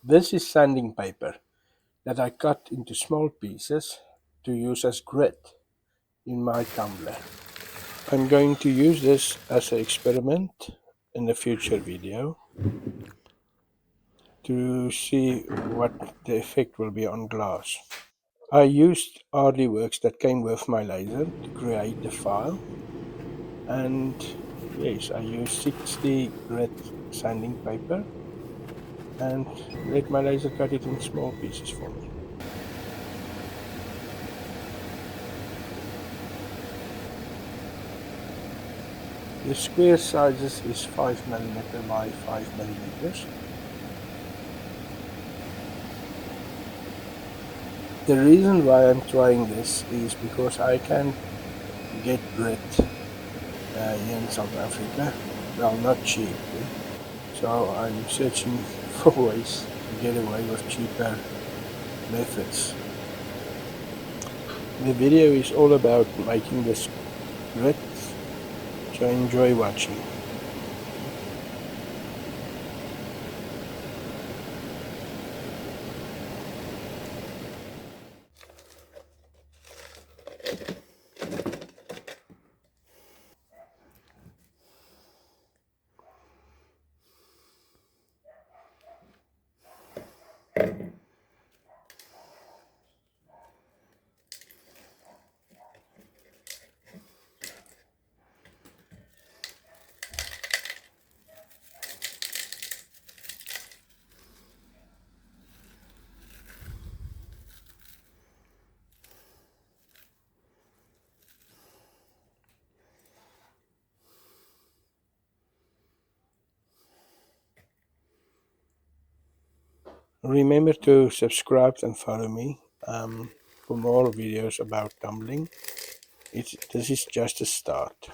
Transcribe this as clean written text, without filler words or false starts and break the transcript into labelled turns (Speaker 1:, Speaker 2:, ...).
Speaker 1: This is sanding paper that I cut into small pieces to use as grit in my tumbler. I'm going to use this as an experiment in a future video to see what the effect will be on glass. I used works that came with my laser to create the file, and yes, I used 60 grit sanding paper and let my laser cut it in small pieces for me. The square sizes is 5mm by 5mm. The reason why I'm trying this is because I can get grit here in South Africa. Well, not cheaply. So I'm searching for ways to get away with cheaper methods. The video is all about making this grit, so enjoy watching. Remember to subscribe and follow me for more videos about tumbling. This is just a start.